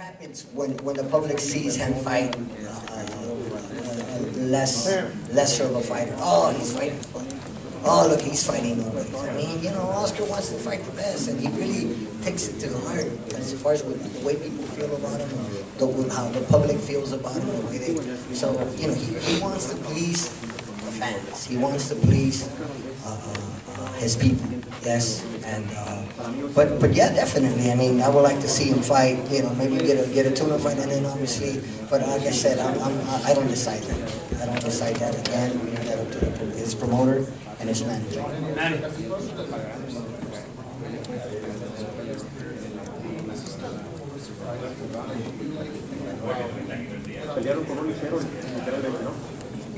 happens when the public sees him fight lesser of a fighter? Oh, he's fighting. Oh, look, he's fighting nobody. I mean, you know, Oscar wants to fight the best, and he really takes it to the heart as far as the way people feel about him, how the public feels about him, the way they. So, you know, he wants to please the fans. He wants to please his people. Yes, and but yeah, definitely. I mean, I would like to see him fight. You know, maybe get a tuna fight, and then obviously. But like I said, I don't decide that. I don't decide that. Again, we leave that up to his promoter and his manager.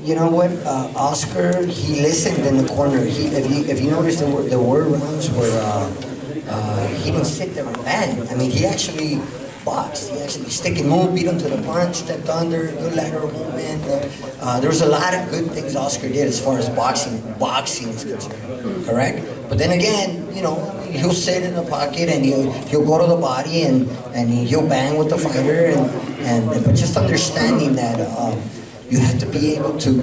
You know what, Oscar, he listened in the corner. If you notice, there were rounds where he didn't sit there and bang. I mean, he actually boxed. He actually stick and move, beat him to the punch, stepped under, good lateral movement. There was a lot of good things Oscar did as far as boxing is concerned, correct? But then again, you know, he'll sit in the pocket and he'll go to the body and he'll bang with the fighter but just understanding that you have to be able to,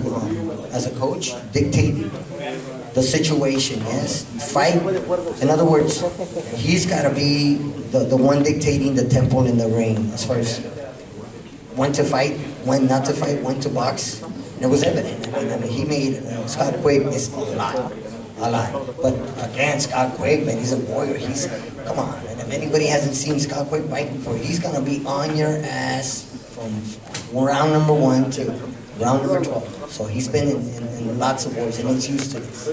as a coach, dictate the situation, yes? Fight. In other words, he's got to be the one dictating the tempo in the ring as far as when to fight, when not to fight, when to box. And it was evident. I mean he made Scott Quigg miss a lot. But again, Scott Quigg, man, he's a warrior. Come on, man. If anybody hasn't seen Scott Quigg fight before, he's going to be on your ass from round number 1 to round number 12. So he's been in lots of wars and he's used to this.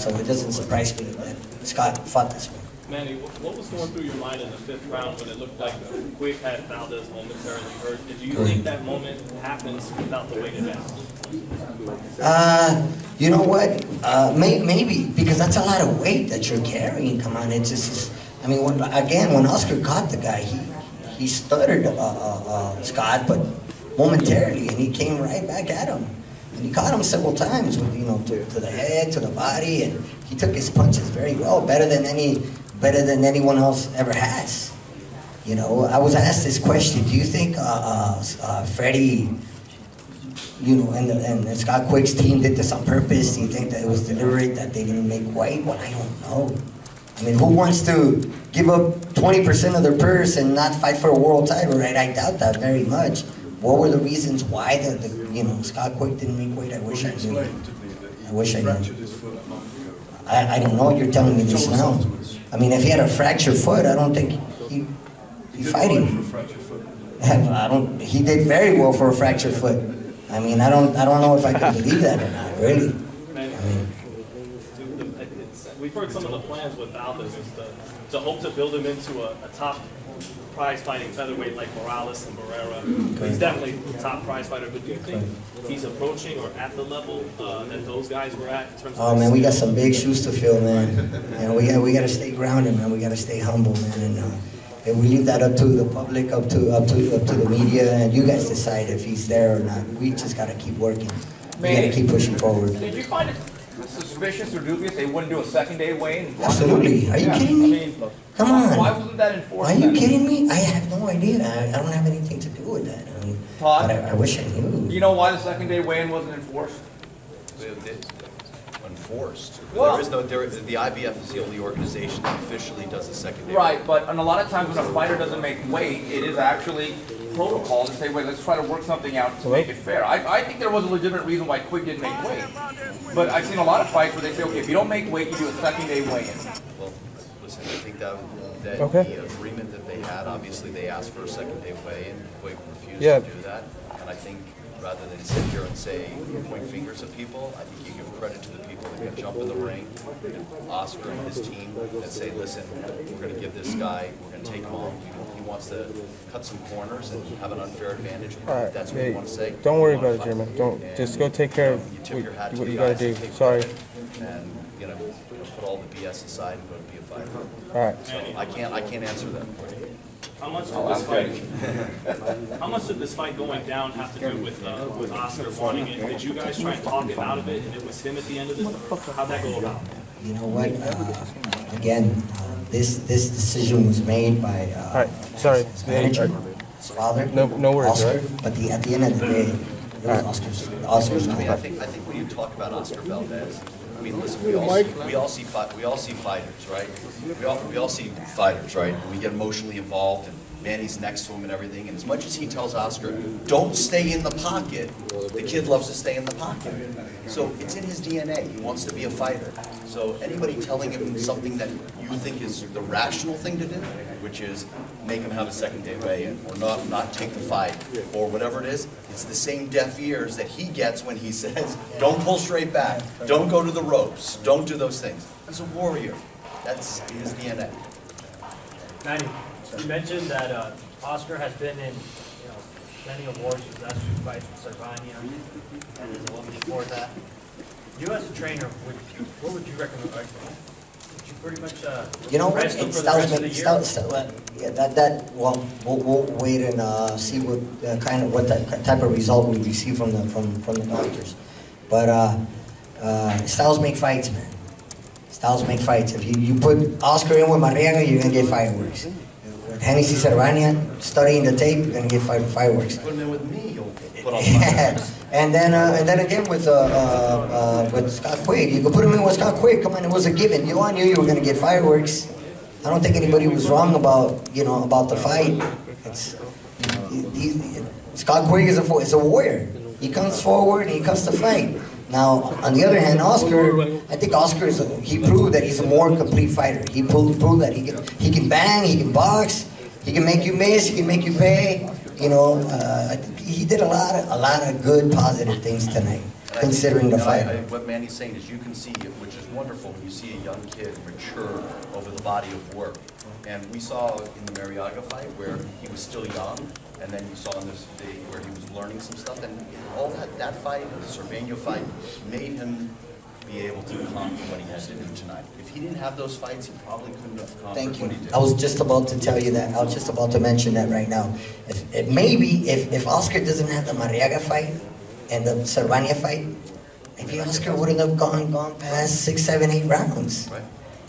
So it doesn't surprise me that Scott fought this one. Manny, what was going through your mind in the 5th round when it looked like Quigg had Valdez momentarily hurt? Did you think that moment happens without the weight advantage? You know what? Maybe, because that's a lot of weight that you're carrying. Come on, it's just, I mean, when Oscar caught the guy, he stuttered Scott, but momentarily, and he came right back at him. And he caught him several times, with, you know, to the head, to the body, and he took his punches very well, better than anyone else ever has. You know, I was asked this question: do you think Freddie, you know, and Scott Quigg's team did this on purpose? Do you think that it was deliberate that they didn't make weight? Well, I don't know. I mean, who wants to give up 20% of their purse and not fight for a world title, right? I doubt that very much. What were the reasons why you know, Scott Quigg didn't make weight? I wish I knew. I wish I knew. I don't know. You're telling me this now. I mean, if he had a fractured foot, I don't think he'd fight him. He did very well for a fractured foot. I mean, I don't know if I can believe that or not. Really. I mean, we've heard some of the plans with Valdez is to hope to build him into a top prize fighting featherweight like Morales and Barrera. He's definitely a top prize fighter, but do you think he's approaching or at the level that those guys were at in terms of? Oh man, we got some big shoes to fill, man. You know, we got to stay grounded, man. We got to stay humble, man, and we leave that up to the public, up to the media, and you guys decide if he's there or not. We just got to keep working. We got to keep pushing forward. Did you find it suspicious or dubious they wouldn't do a second-day weigh-in? Absolutely. Are you kidding me? I mean, come on. Why wasn't that enforced? Are you kidding me? I have no idea. I don't have anything to do with that. I mean, Todd, I wish I knew. Do you know why the second-day weigh-in wasn't enforced? Enforced. Well, the IBF is the only organization that officially does the second day. Right, but and a lot of times when a fighter doesn't make weight, it is actually protocol to say, wait, let's try to work something out to make it fair. I think there was a legitimate reason why Quigg didn't make weight. But I've seen a lot of fights where they say, okay, if you don't make weight, you do a second-day weigh-in. Well, listen, I think that the agreement that they had, obviously they asked for a second-day weigh-in, Quigg refused to do that. And I think rather than sit here and say, point fingers at people, I think you give credit to the people that can jump in the ring, Oscar and his team, and say, listen, we're going to give this guy, we're going to take him on. He wants to cut some corners and have an unfair advantage. Alright, that's what you want to say. Don't worry about it, Jeremy. Don't just go take care of what you got to do. Sorry. And you know, put all the BS aside and go to be a fighter. All right. So I can't answer that for you. How much did this fight going down have to do with Oscar wanting it? Did you guys try and talk him out of it, and it was him at the end of it? How'd that go about? You know what? Again, this decision was made by all right. Sorry. manager. his father, No worries, Oscar. right? But at the end of the day, it was Oscar's I mean, call. I think when you talk about Oscar Valdez, I mean, listen, we all see fighters, right? We all see fighters, right? And we get emotionally involved, and Manny's next to him and everything. And as much as he tells Oscar, don't stay in the pocket, the kid loves to stay in the pocket. So it's in his DNA. He wants to be a fighter. So anybody telling him something that you think is the rational thing to do, which is make him have a second day weigh-in, or not take the fight, or whatever it is, it's the same deaf ears that he gets when he says, don't pull straight back, don't go to the ropes, don't do those things. He's a warrior. That's his DNA. Manny, you mentioned that Oscar has been in many awards. His last two fights with Sarvania, and there's one before that. You as a trainer, what would you recommend? Would you pretty much rest him for the rest of the year? Well, we'll wait and see what type of result we receive from the doctors. But styles make fights, man. Styles make fights. If you put Oscar in with Marriaga, you're gonna get fireworks. With Hennessy Cervania, studying the tape, you're gonna get fireworks. Put him in with me, you'll put on fireworks. And then again with Scott Quigg, you could put him in with Scott Quigg. Come on, it was a given. You all knew you were gonna get fireworks. I don't think anybody was wrong about the fight. Scott Quigg is a warrior. He comes forward and he comes to fight. Now, on the other hand, Oscar, I think Oscar he proved that he's a more complete fighter. He proved that he can bang, he can box, he can make you miss, he can make you pay. I think he did a lot of good, positive things tonight, considering the fight. What Manny's saying is you can see, which is wonderful, when you see a young kid mature over the body of work. And we saw in the Marriaga fight where he was still young, and then you saw in this day where he was learning some stuff, and all that fight, the Cervania fight, made him be able to conquer what he had to do tonight. If he didn't have those fights, he probably couldn't have conquered what he did. I was just about to tell you that. I was just about to mention that right now. If Oscar doesn't have the Marriaga fight and the Cervania fight, maybe Oscar wouldn't have gone past 6, 7, 8 rounds. Right.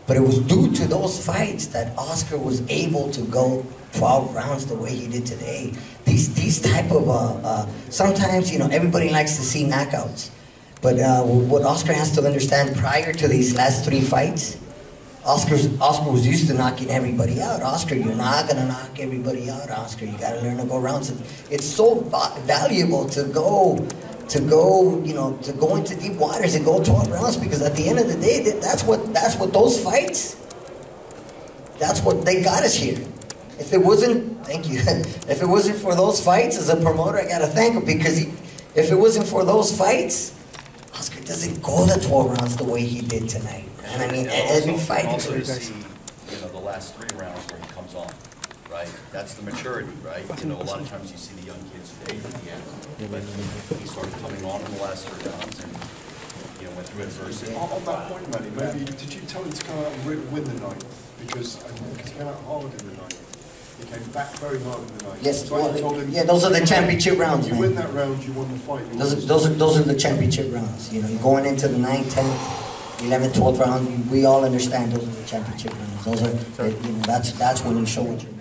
But it was due to those fights that Oscar was able to go 12 rounds the way he did today. These type of, sometimes, everybody likes to see knockouts. But what Oscar has to understand, prior to these last 3 fights, Oscar was used to knocking everybody out. Oscar, you're not going to knock everybody out, Oscar. You got to learn to go rounds. It's so valuable to go into deep waters and go 12 rounds, because at the end of the day, that's what those fights, that's what they got us here. If it wasn't, thank you, if it wasn't for those fights, as a promoter, I got to thank him, because if it wasn't for those fights, Oscar doesn't go the 12 rounds the way he did tonight. And I mean, every fight. Also to see, the last 3 rounds where he comes on, right? That's the maturity, right? A lot of times you see the young kids fade at the end, but he started coming on in the last 3 rounds and, went through adversity. On that point, Manny, maybe did you tell him to come out and win the night? Because he came out hard in the night. He came back very hard in the night. Yes, so him, those are the championship rounds, you win that round, you won the fight. Those are the championship rounds. You're going into the 9th, 10th, 11th, 12th round. We all understand those are the championship rounds. Those are, that's when you show what you're